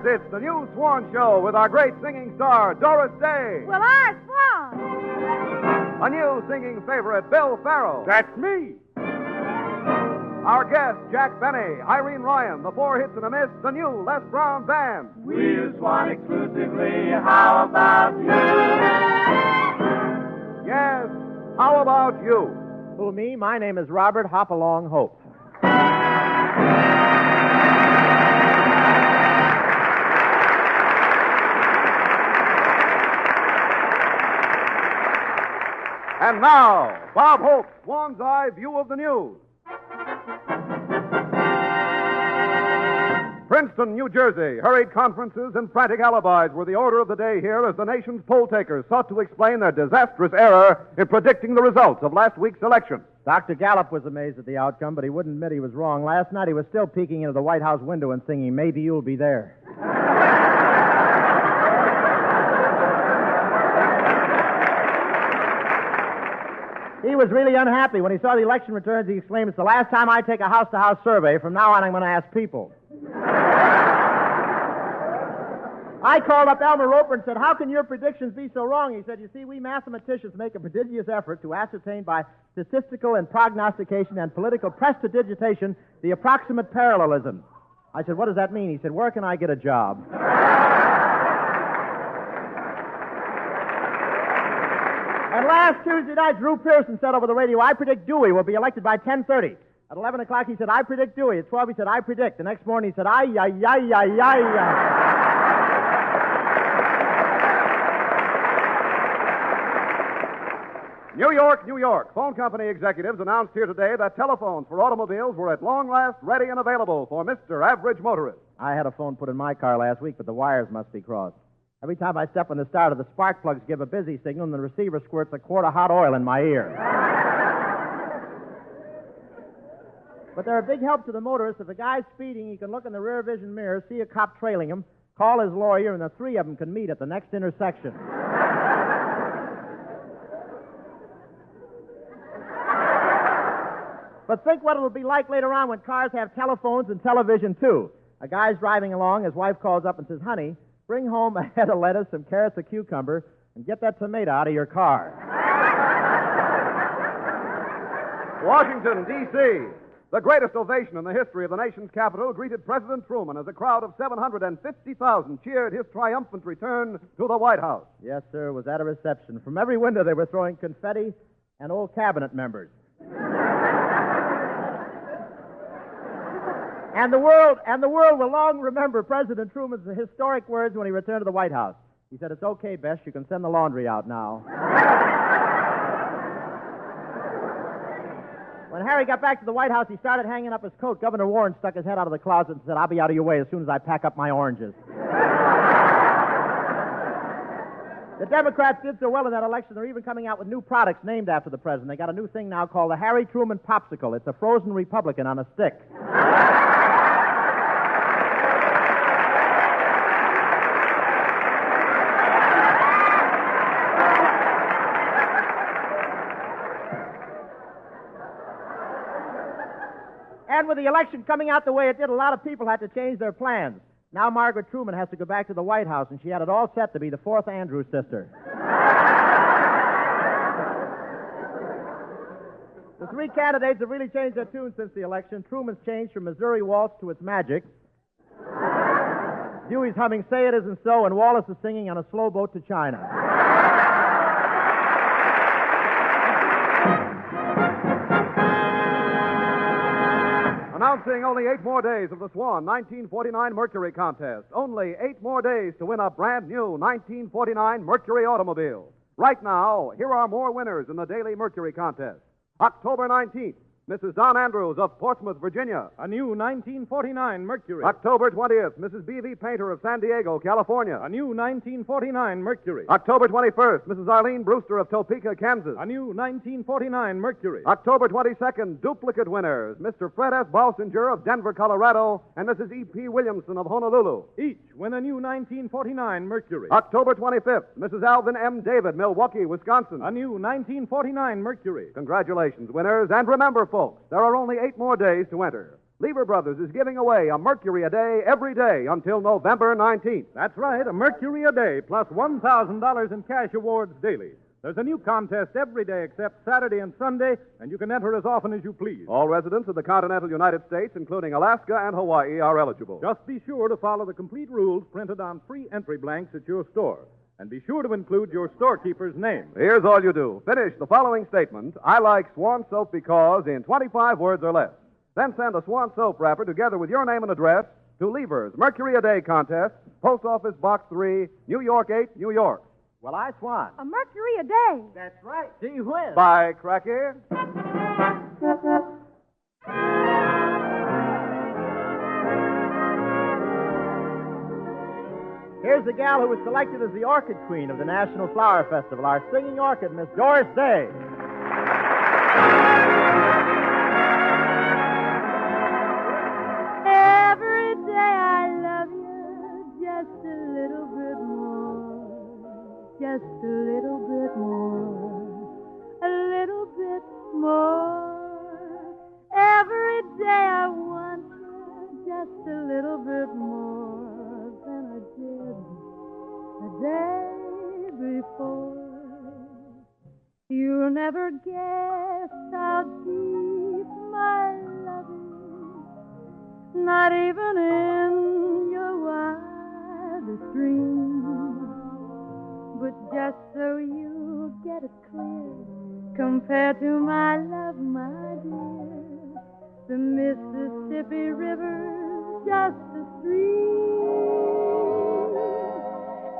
it's the new Swan Show with our great singing star, Doris Day. Well, I swan. A new singing favorite, Bill Farrell. That's me. Our guests, Jack Benny, Irene Ryan, the Four Hits and a Miss, the new Les Brown Band. We use Swan exclusively. How about you? Yes, how about you? Who, me? My name is Robert Hopalong Hope. And now, Bob Hope's Swan's Eye View of the News. Princeton, New Jersey. Hurried conferences and frantic alibis were the order of the day here as the nation's poll takers sought to explain their disastrous error in predicting the results of last week's election. Dr. Gallup was amazed at the outcome, but he wouldn't admit he was wrong. Last night he was still peeking into the White House window and singing, "Maybe You'll Be There." He was really unhappy. When he saw the election returns, he exclaimed, "It's the last time I take a house-to-house survey. From now on, I'm going to ask people." I called up Elmer Roper and said, "How can your predictions be so wrong?" He said, "You see, we mathematicians make a prodigious effort to ascertain by statistical and prognostication and political prestidigitation the approximate parallelism." I said, "What does that mean?" He said, "Where can I get a job?" And last Tuesday night, Drew Pearson said over the radio, "I predict Dewey will be elected by 10:30. At 11 o'clock, he said, "I predict Dewey." At 12, he said, "I predict." The next morning, he said, "Ay, ay, ay, ay, ay, ay." New York, New York. Phone company executives announced here today that telephones for automobiles were at long last ready and available for Mr. Average Motorist. I had a phone put in my car last week, but the wires must be crossed. Every time I step on the starter, the spark plugs give a busy signal, and the receiver squirts a quart of hot oil in my ear. But they're a big help to the motorist. If a guy's speeding, he can look in the rear vision mirror, see a cop trailing him, call his lawyer, and the three of them can meet at the next intersection. But think what it'll be like later on when cars have telephones and television, too. A guy's driving along, his wife calls up and says, "Honey, bring home a head of lettuce, some carrots, a cucumber, and get that tomato out of your car." Washington, D.C. The greatest ovation in the history of the nation's capital greeted President Truman as a crowd of 750,000 cheered his triumphant return to the White House. Yes, sir, it was at a reception. From every window they were throwing confetti and old cabinet members. And the world will long remember President Truman's historic words when he returned to the White House. He said, "It's okay, Bess, you can send the laundry out now." When Harry got back to the White House, he started hanging up his coat. Governor Warren stuck his head out of the closet and said, "I'll be out of your way as soon as I pack up my oranges." The Democrats did so well in that election, they're even coming out with new products named after the president. They got a new thing now called the Harry Truman Popsicle. It's a frozen Republican on a stick. And with the election coming out the way it did, a lot of people had to change their plans. Now Margaret Truman has to go back to the White House, and she had it all set to be the fourth Andrews sister. The three candidates have really changed their tune since the election. Truman's changed from Missouri Waltz to It's Magic. Dewey's humming Say It Isn't So, and Wallace is singing On a Slow Boat to China. Announcing only 8 more days of the Swan 1949 Mercury contest. Only 8 more days to win a brand new 1949 Mercury automobile. Right now, here are more winners in the Daily Mercury contest. October 19th, Mrs. Don Andrews of Portsmouth, Virginia. A new 1949 Mercury. October 20th, Mrs. B.V. Painter of San Diego, California. A new 1949 Mercury. October 21st, Mrs. Arlene Brewster of Topeka, Kansas. A new 1949 Mercury. October 22nd, duplicate winners, Mr. Fred S. Balsinger of Denver, Colorado, and Mrs. E.P. Williamson of Honolulu. Each win a new 1949 Mercury. October 25th, Mrs. Alvin M. David, Milwaukee, Wisconsin. A new 1949 Mercury. Congratulations, winners, and remember, folks, there are only 8 more days to enter. Lever Brothers is giving away a Mercury a day every day until November 19th. That's right, a Mercury a day plus $1,000 in cash awards daily. There's a new contest every day except Saturday and Sunday, and you can enter as often as you please. All residents of the continental United States, including Alaska and Hawaii, are eligible. Just be sure to follow the complete rules printed on free entry blanks at your store. And be sure to include your storekeeper's name. Here's all you do. Finish the following statement. I like Swan Soap because in 25 words or less. Then send a Swan Soap wrapper together with your name and address to Lever's Mercury a Day contest, Post Office Box 3, New York 8, New York. Well, I swan. A Mercury a day. That's right. Gee whiz. Bye, Cracky. Here's the gal who was selected as the Orchid Queen of the National Flower Festival, our singing orchid, Miss Doris Day. Every day I love you just a little bit more. Just a little bit more. A little bit more. Every day I want you just a little bit more than I did the day before. You'll never guess how deep my love is, not even in your wildest dreams. But just so you get it clear, compared to my love, my dear, the Mississippi River's just a stream.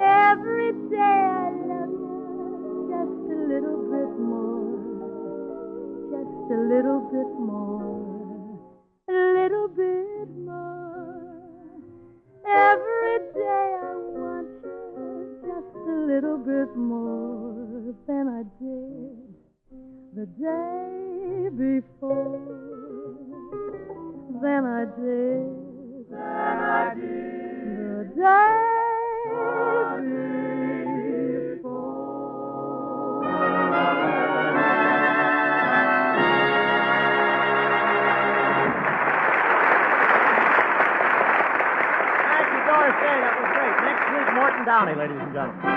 Every day I love you just a little bit more, just a little bit more, a little bit more. Every day I want you just a little bit more than I did the day before. Than I did the day before. Thank you, Doris Day. That was great. Next week, Morton Downey, ladies and gentlemen.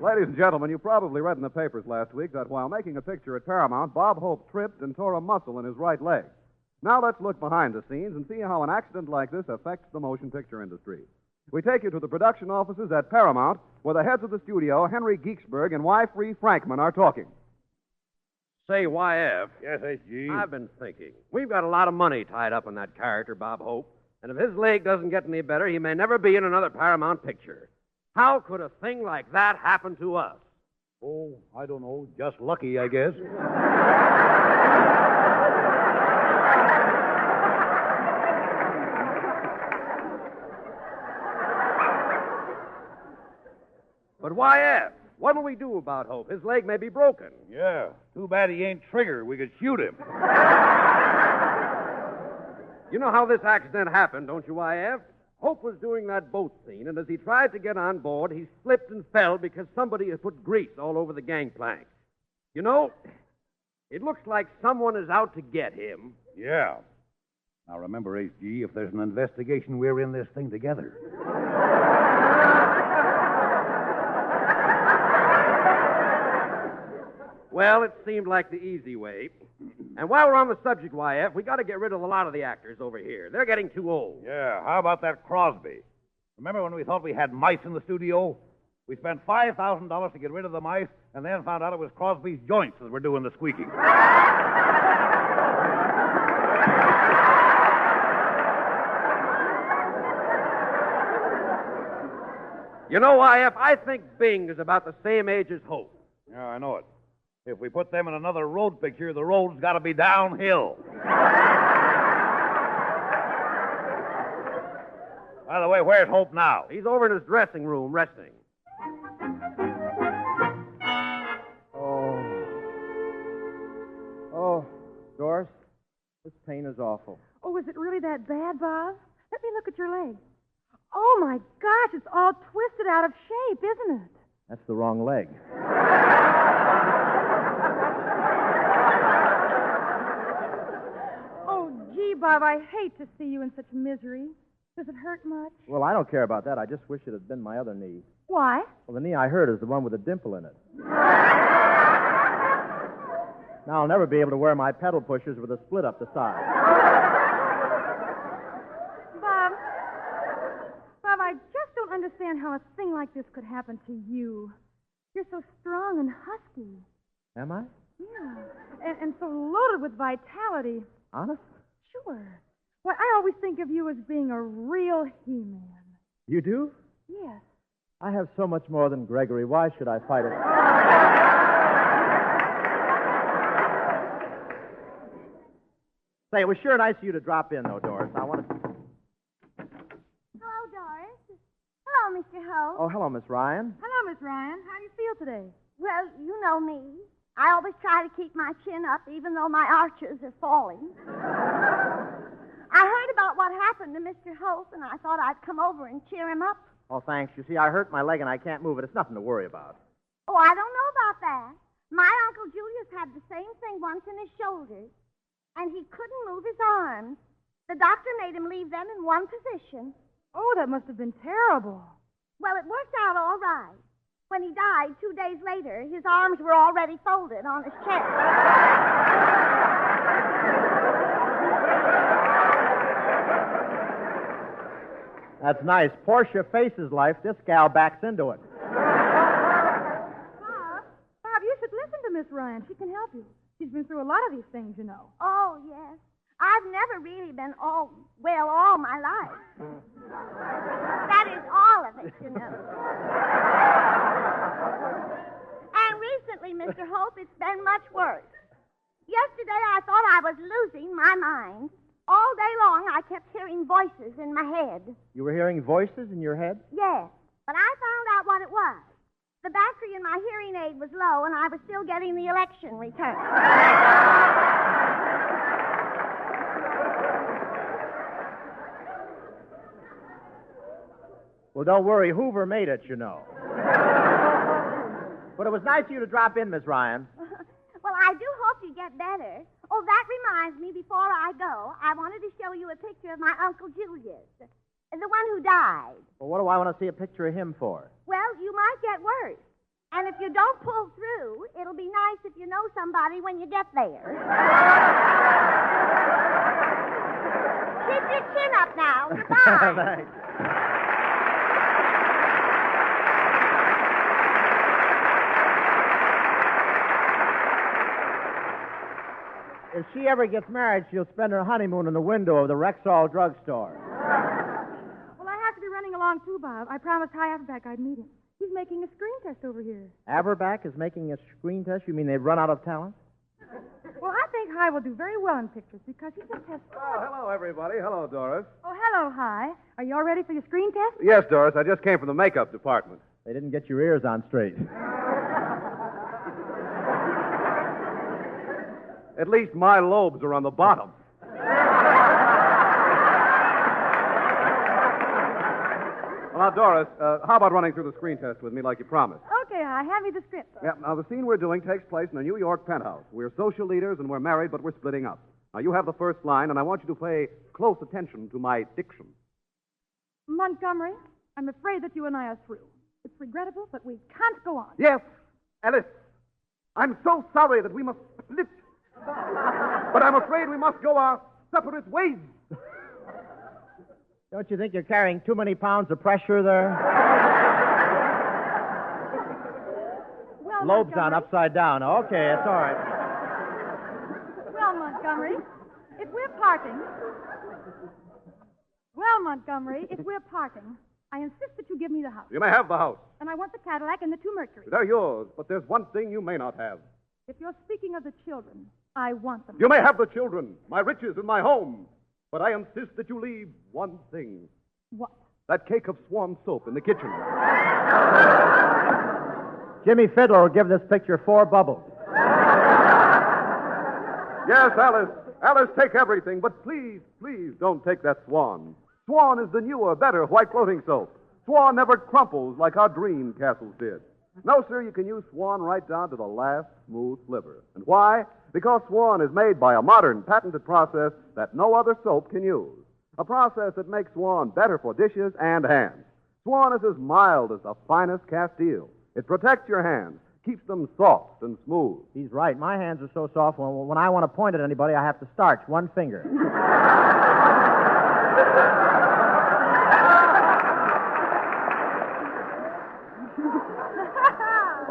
Ladies and gentlemen, you probably read in the papers last week that while making a picture at Paramount, Bob Hope tripped and tore a muscle in his right leg. Now let's look behind the scenes and see how an accident like this affects the motion picture industry. We take you to the production offices at Paramount, where the heads of the studio, Henry Geeksburg and wife Ree Frankman, are talking. Say, YF. Yes, H.G. I've been thinking. We've got a lot of money tied up in that character, Bob Hope. And if his leg doesn't get any better, he may never be in another Paramount picture. How could a thing like that happen to us? Oh, I don't know. Just lucky, I guess. But YF, what'll we do about Hope? His leg may be broken. Yeah. Too bad he ain't Trigger. We could shoot him. You know how this accident happened, don't you, YF? Hope was doing that boat scene, and as he tried to get on board, he slipped and fell because somebody had put grease all over the gangplank. You know, it looks like someone is out to get him. Yeah. Now remember, H.G., if there's an investigation, we're in this thing together. Well, it seemed like the easy way. And while we're on the subject, YF, we got to get rid of a lot of the actors over here. They're getting too old. Yeah, how about that Crosby? Remember when we thought we had mice in the studio? We spent $5,000 to get rid of the mice, and then found out it was Crosby's joints that were doing the squeaking. You know, YF, I think Bing is about the same age as Hope. Yeah, I know it. If we put them in another road picture, the road's got to be downhill. By the way, where's Hope now? He's over in his dressing room resting. Oh, Doris, this pain is awful. Oh, is it really that bad, Bob? Let me look at your leg. Oh, my gosh, it's all twisted out of shape, isn't it? That's the wrong leg. Oh, Gee, Bob, I hate to see you in such misery. Does it hurt much? Well, I don't care about that. I just wish it had been my other knee. Why? Well, the knee I hurt is the one with a dimple in it. Now I'll never be able to wear my pedal pushers with a split up the side. Bob, I just don't understand how a thing like this could happen to you. You're so strong and husky. Am I? Yeah, and so loaded with vitality. Honest? Sure. Why, I always think of you as being a real He-Man. You do? Yes. I have so much more than Gregory. Why should I fight it? Say, it was sure nice of you to drop in, though, Doris. I want to... Hello, Doris. Hello, Mr. Holt. Oh, hello, Miss Ryan. Hello, Miss Ryan. How do you feel today? Well, you know me. I always try to keep my chin up, even though my arches are falling. I heard about what happened to Mr. Holt, and I thought I'd come over and cheer him up. Oh, thanks. You see, I hurt my leg and I can't move it. It's nothing to worry about. Oh, I don't know about that. My Uncle Julius had the same thing once in his shoulders, and he couldn't move his arms. The doctor made him leave them in one position. Oh, that must have been terrible. Well, it worked out all right. When he died 2 days later, his arms were already folded on his chest. That's nice. Portia faces life. This gal backs into it. Bob, you should listen to Miss Ryan. She can help you. She's been through a lot of these things, you know. Oh, yes. I've never really been all my life. That is all of it, you know. And recently, Mr. Hope, it's been much worse. Yesterday, I thought I was losing my mind. All day long, I kept hearing voices in my head. You were hearing voices in your head? Yes, but I found out what it was. The battery in my hearing aid was low, and I was still getting the election return. Well, don't worry. Hoover made it, you know. But it was nice of you to drop in, Miss Ryan. Well, I do hope you get better. Oh, that reminds me, before I go, I wanted to show you a picture of my Uncle Julius, the one who died. Well, what do I want to see a picture of him for? Well, you might get worse. And if you don't pull through, it'll be nice if you know somebody when you get there. Keep your chin up now. Goodbye. Thanks. If she ever gets married, she'll spend her honeymoon in the window of the Rexall drugstore. Well, I have to be running along, too, Bob. I promised High Averback I'd meet him. He's making a screen test over here. Averback is making a screen test? You mean they've run out of talent? Well, I think High will do very well in pictures because he just has... Oh, hello, everybody. Hello, Doris. Oh, hello, High. Are you all ready for your screen test? Yes, Doris. I just came from the makeup department. They didn't get your ears on straight. At least my lobes are on the bottom. Well, now, Doris, how about running through the screen test with me like you promised? Okay, High. Hand me the script. Yeah, now, the scene we're doing takes place in a New York penthouse. We're social leaders and we're married, but we're splitting up. Now, you have the first line, and I want you to pay close attention to my diction. Montgomery, I'm afraid that you and I are through. It's regrettable, but we can't go on. Yes, Alice. I'm so sorry that we must split. But I'm afraid we must go our separate ways. Don't you think you're carrying too many pounds of pressure there? Well, Lobes Montgomery, on upside down. Okay, it's all right. Well, Montgomery, if we're parting... Well, Montgomery, if we're parting, I insist that you give me the house. You may have the house. And I want the Cadillac and the 2 Mercury. They're yours, but there's one thing you may not have. If you're speaking of the children, I want them. You may have the children, my riches, and my home, but I insist that you leave one thing. What? That cake of swan soap in the kitchen. Jimmy Fiddler will give this picture 4 bubbles. Yes, Alice. Alice, take everything, but please, please don't take that Swan. Swan is the newer, better white floating soap. Swan never crumples like our dream castles did. No, sir, you can use Swan right down to the last smooth sliver. And why? Because Swan is made by a modern, patented process that no other soap can use. A process that makes Swan better for dishes and hands. Swan is as mild as the finest Castile. It protects your hands, keeps them soft and smooth. He's right. My hands are so soft, when I want to point at anybody, I have to starch one finger.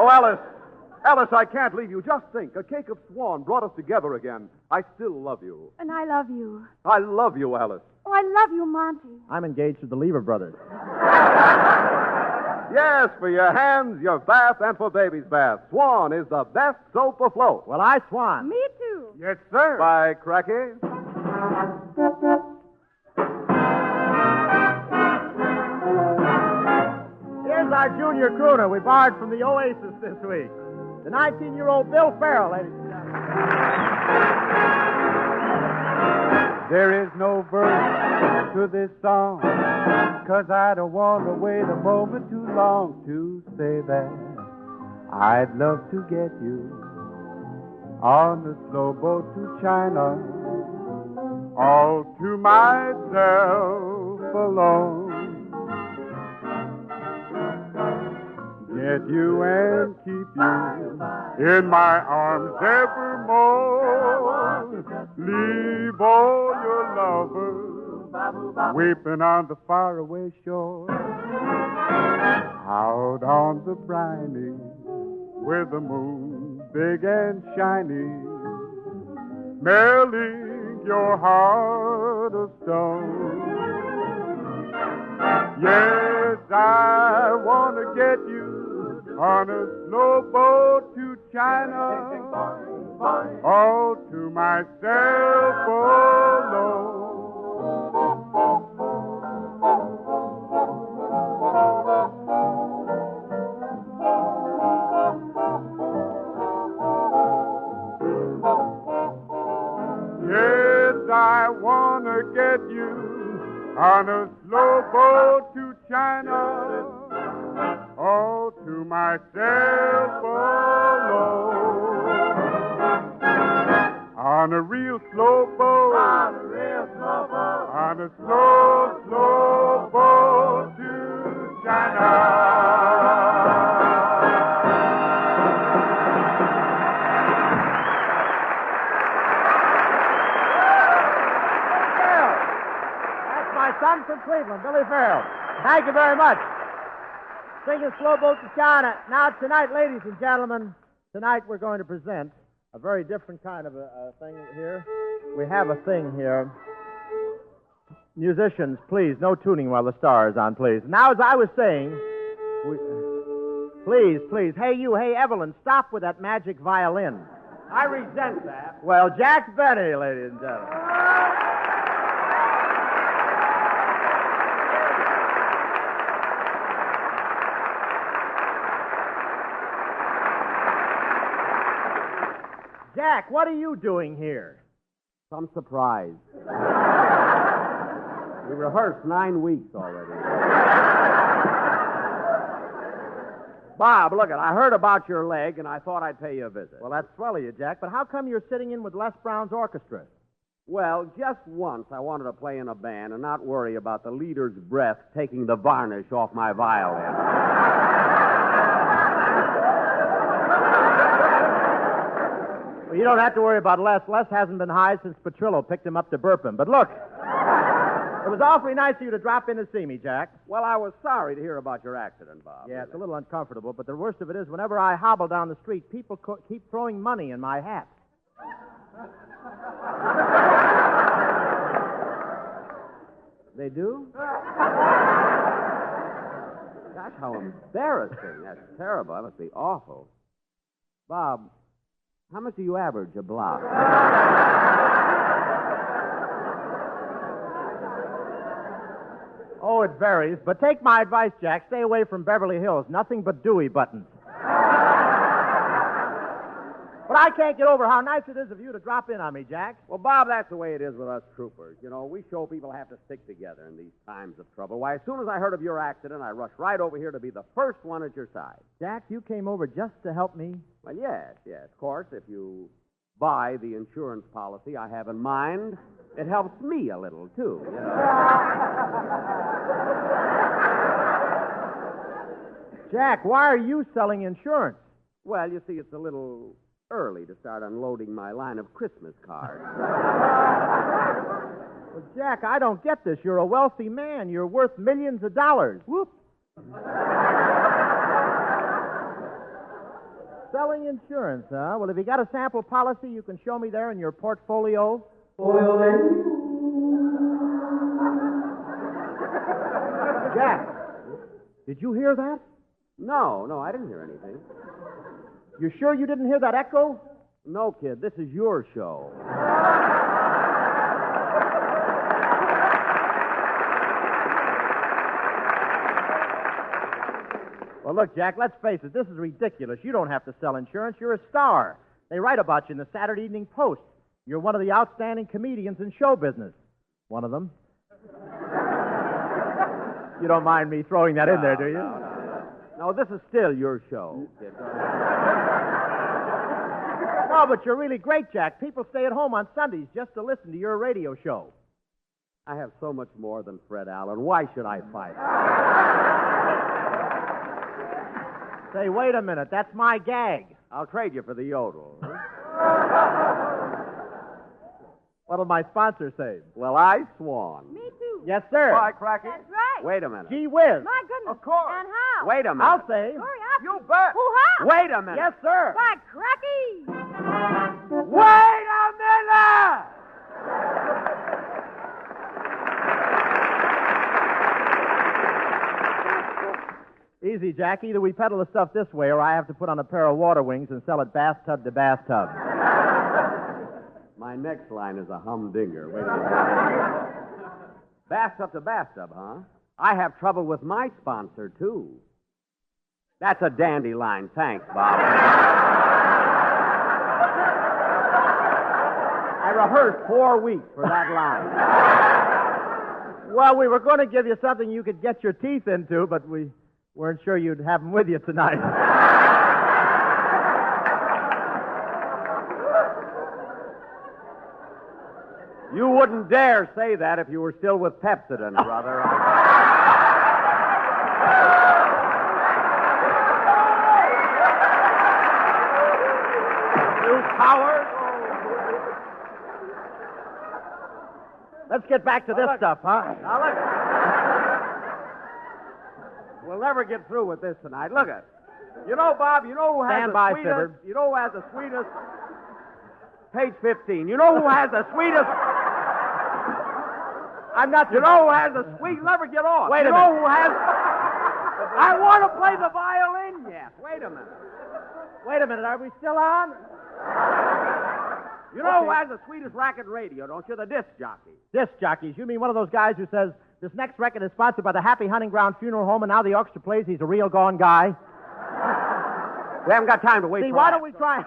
Oh, Alice. Alice, I can't leave you. Just think. A cake of Swan brought us together again. I still love you. And I love you. I love you, Alice. Oh, I love you, Monty. I'm engaged to the Lever brothers. Yes, for your hands, your bath, and for baby's bath. Swan is the best soap afloat. Well, I swan. Me too. Yes, sir. By cracky. Here's our junior crooner we borrowed from the Oasis this week. The 19-year-old Bill Farrell, ladies and gentlemen. There is no verse to this song, 'cause I don't want to wait a moment too long to say that I'd love to get you on the slow boat to China, all to myself alone. Get you and keep you in my arms evermore. Leave all your lovers weeping on the faraway shore. Out on the briny, where the moon big and shiny, melting your heart of stone. Yes, I want to get you on a slow boat to China, all to myself alone. Yes, I want to get you on a slow boat to China, all to myself alone. On a real slow boat. On a real slow boat. On a slow, slow boat to China. That's my son from Cleveland, Billy Farrell. Thank you very much. Singing Slow Boat to China. Now, tonight, ladies and gentlemen, tonight we're going to present a very different kind of a thing here. We have a thing here. Musicians, please, no tuning while the star is on, please. Now, as I was saying, please, hey, you, hey, Evelyn, stop with that magic violin. I resent that. Well, Jack Benny, ladies and gentlemen. Jack, what are you doing here? Some surprise. We rehearsed 9 weeks already. Bob, look, I heard about your leg, and I thought I'd pay you a visit. Well, that's swell of you, Jack, but how come you're sitting in with Les Brown's orchestra? Well, just once I wanted to play in a band and not worry about the leader's breath taking the varnish off my violin. Well, you don't have to worry about Les. Les hasn't been high since Petrillo picked him up to burp him. But look, it was awfully nice of you to drop in to see me, Jack. Well, I was sorry to hear about your accident, Bob. Yeah, it's a little uncomfortable, but the worst of it is whenever I hobble down the street, people keep throwing money in my hat. They do? Gosh, how embarrassing. That's terrible. That must be awful. Bob, how much do you average a block? Oh, it varies, but take my advice, Jack. Stay away from Beverly Hills. Nothing but Dewey buttons. But I can't get over how nice it is of you to drop in on me, Jack. Well, Bob, that's the way it is with us troopers. You know, we show people have to stick together in these times of trouble. Why, as soon as I heard of your accident, I rushed right over here to be the first one at your side. Jack, you came over just to help me? Well, yes. Of course, if you buy the insurance policy I have in mind, it helps me a little, too. You know? Jack, why are you selling insurance? Well, you see, it's a little early to start unloading my line of Christmas cards. Well, Jack, I don't get this. You're a wealthy man. You're worth millions of dollars. Whoop. Selling insurance, huh? Well, have you got a sample policy you can show me there in your portfolio? Jack, did you hear that? No, I didn't hear anything. You sure you didn't hear that echo? No, kid, this is your show. Well, look, Jack, let's face it. This is ridiculous. You don't have to sell insurance. You're a star. They write about you in the Saturday Evening Post. You're one of the outstanding comedians in show business. One of them. You don't mind me throwing that in there, do you? No, this is still your show, kid. No, but you're really great, Jack. People stay at home on Sundays just to listen to your radio show. I have so much more than Fred Allen. Why should I fight? Say, wait a minute. That's my gag. I'll trade you for the yodel. What'll my sponsor say? Well, I swan. Me too. Yes, sir. Bye, Cracky. That's right. Wait a minute. Gee whiz. My goodness. Of course. And how? Wait a minute. I'll say. Hurry up. You bet. Hoo-ha. Wait a minute. Yes, sir. By cracky. Wait a minute! Easy, Jack. Either we peddle the stuff this way or I have to put on a pair of water wings and sell it bathtub to bathtub. My next line is a humdinger. Wait a minute. Bathtub to bathtub, huh? I have trouble with my sponsor, too. That's a dandy line. Thanks, Bob. I rehearsed 4 weeks for that line. Well, we were going to give you something you could get your teeth into, but we weren't sure you'd have them with you tonight. You wouldn't dare say that if you were still with Pepsodent, brother. You coward! Let's get back to this stuff, huh? Now, look. We'll never get through with this tonight. Look at. You know, Bob, you know who has Stand the by, sweetest... Fibber. You know who has the sweetest... Page 15. You know who has the sweetest... I'm not... You know who has the sweet... Never get off. Wait a You know minute. who has... I want to play the violin yet. Wait a minute. Wait a minute. Are we still on? You know who Okay. has the sweetest racket radio, don't you? The disc jockey. Disc jockeys. You mean one of those guys who says, this next record is sponsored by the Happy Hunting Ground Funeral Home, and now the orchestra plays he's a real gone guy? We haven't got time to wait See, for why that. don't we try...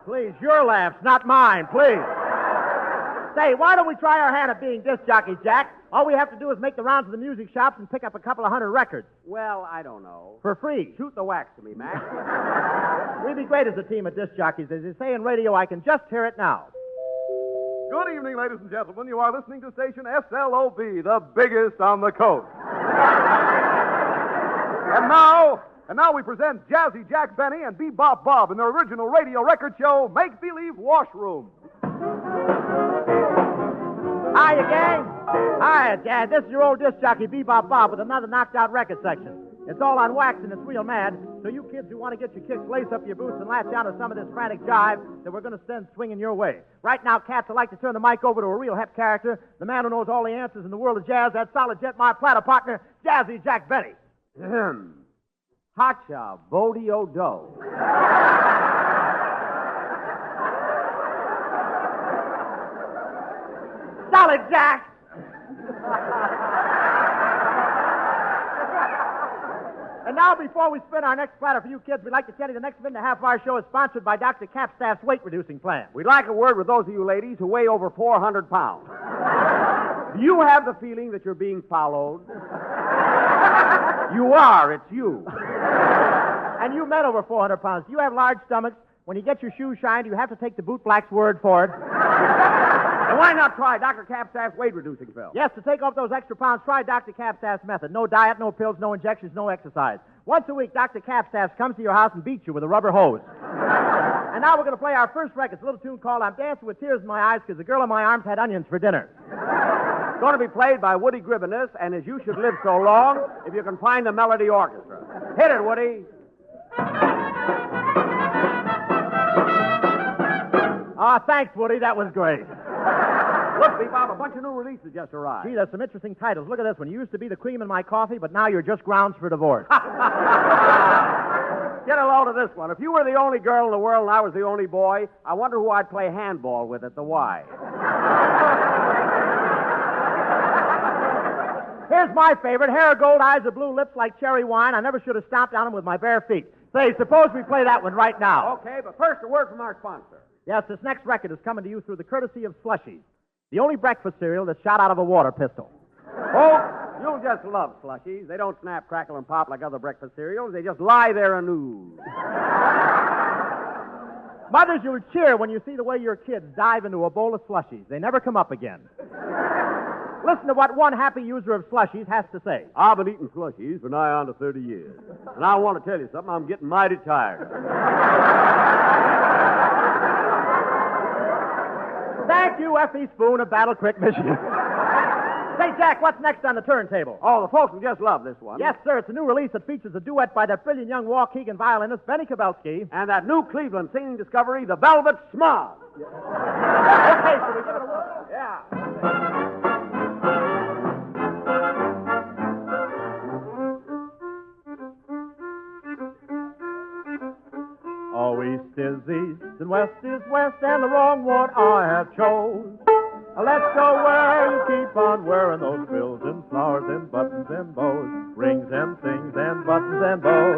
Please, your laughs, not mine, please. Say, why don't we try our hand at being disc jockeys, Jack? All we have to do is make the rounds of the music shops and pick up a couple of 100 records. Well, I don't know. For free. Shoot the wax to me, Mac. We'd be great as a team of disc jockeys. As they say in radio, I can just hear it now. Good evening, ladies and gentlemen. You are listening to station SLOB, the biggest on the coast. And now we present Jazzy Jack Benny and Bebop Bob in their original radio record show, Make Believe Washroom. Hiya, gang. Hiya, Dad. This is your old disc jockey, Bebop Bob, with another knocked-out record section. It's all on wax and it's real mad, so you kids who want to get your kicks, lace up your boots and latch on to some of this frantic jive that we're going to send swinging your way. Right now, cats, I'd like to turn the mic over to a real hep character, the man who knows all the answers in the world of jazz, that solid jet, my platter partner, Jazzy Jack Benny. Hacha Bodie-O-Do. Solid Jack! And now, before we spin our next platter for you kids, we'd like to tell you the next minute and a half of our show is sponsored by Dr. Capstaff's weight-reducing plan. We'd like a word with those of you ladies who weigh over 400 pounds. Do you have the feeling that you're being followed? You are. It's you. And you men over 400 pounds, do you have large stomachs? When you get your shoes shined, you have to take the bootblack's word for it. And why not try Dr. Capstaff's weight-reducing pill? Yes, to take off those extra pounds, try Dr. Capstaff's method. No diet, no pills, no injections, no exercise. Once a week, Dr. Capstaff comes to your house and beats you with a rubber hose. And now we're going to play our first record. It's a little tune called I'm Dancing with Tears in My Eyes because the girl in my arms had onions for dinner. It's going to be played by Woody Gribbinus, and as you should live so long, if you can find the Melody Orchestra. Hit it, Woody. Thanks, Woody. That was great. Look, Bebop, a bunch of new releases just arrived. Gee, there's some interesting titles. Look at this one. You used to be the cream in my coffee, but now you're just grounds for divorce. Get a load of this one. If you were the only girl in the world and I was the only boy, I wonder who I'd play handball with at the Y. Here's my favorite. Hair of gold, eyes of blue, lips like cherry wine. I never should have stomped on them with my bare feet. Say, suppose we play that one right now. Okay, but first a word from our sponsor. Yes, this next record is coming to you through the courtesy of Slushies, the only breakfast cereal that's shot out of a water pistol. Oh, you'll just love Slushies. They don't snap, crackle, and pop like other breakfast cereals. They just lie there and ooze. Mothers, you'll cheer when you see the way your kids dive into a bowl of Slushies. They never come up again. Listen to what one happy user of Slushies has to say. I've been eating Slushies for nigh on to 30 years. And I want to tell you something. I'm getting mighty tired. Thank you, F.E. Spoon of Battle Creek, Michigan. Say, Jack, what's next on the turntable? Oh, the folks will just love this one. Yes, sir. It's a new release that features a duet by that brilliant young Waukegan violinist, Benny Kabelski. And that new Cleveland singing discovery, the Velvet Smog. Okay, so we give it a whirl. Yeah. Oh, east is east and west is west, and the wrong one I have chose. Let's go where you keep on wearing those frills and flowers and buttons and bows, rings and things and buttons and bows.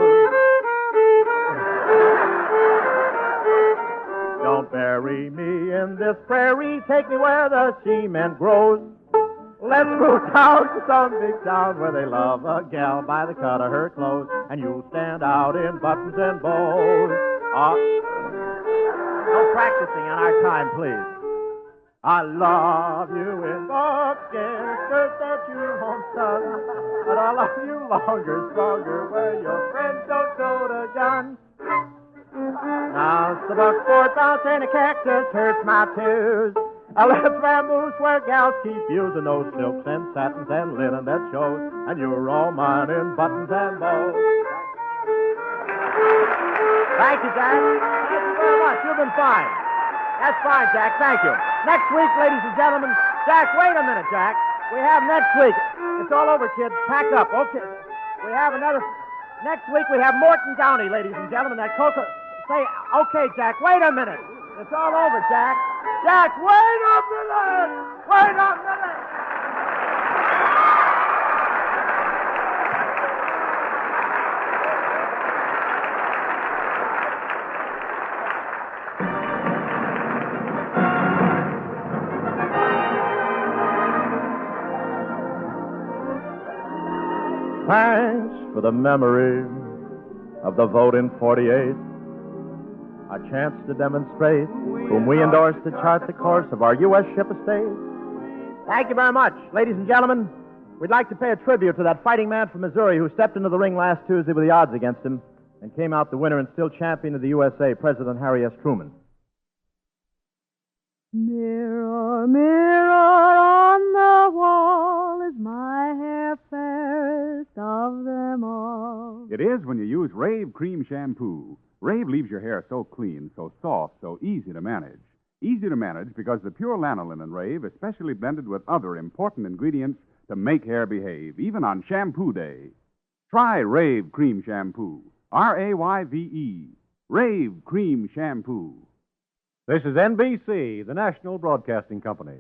Don't bury me in this prairie, take me where the cement grows. Let's move down to some big town where they love a gal by the cut of her clothes, and you'll stand out in buttons and bows. No practicing on our time, please. I love you in buckskin skirt that you won't touch, but I love you longer, stronger, where your friends don't go to guns. Now the buckboard bounce and a cactus hurts my tears. Let's vamoose where gals keep using those silks and satins and linen that shows, and you're all mine in buttons and bows. Thank you, Jack. Thank you very much. You've been fine. That's fine, Jack. Thank you. Next week, ladies and gentlemen. Jack, wait a minute, Jack. We have next week. It's all over, kids. Pack up. Okay. We have another. Next week, we have Morton Downey, ladies and gentlemen. That Coca. Say, okay, Jack, wait a minute. It's all over, Jack. Jack, wait a minute. Wait a minute. Thanks for the memory of the vote in 48. A chance to demonstrate whom we endorse to chart the course of our U.S. ship estate. Thank you very much. Ladies and gentlemen, we'd like to pay a tribute to that fighting man from Missouri who stepped into the ring last Tuesday with the odds against him and came out the winner and still champion of the USA, President Harry S. Truman. Mirror, mirror on the wall, is my hair fairest of them all? It is when you use Rave Cream Shampoo. Rave leaves your hair so clean, so soft, so easy to manage. Easy to manage because the pure lanolin in Rave is specially blended with other important ingredients to make hair behave, even on shampoo day. Try Rave Cream Shampoo. R-A-Y-V-E. Rave Cream Shampoo. This is NBC, the national broadcasting company.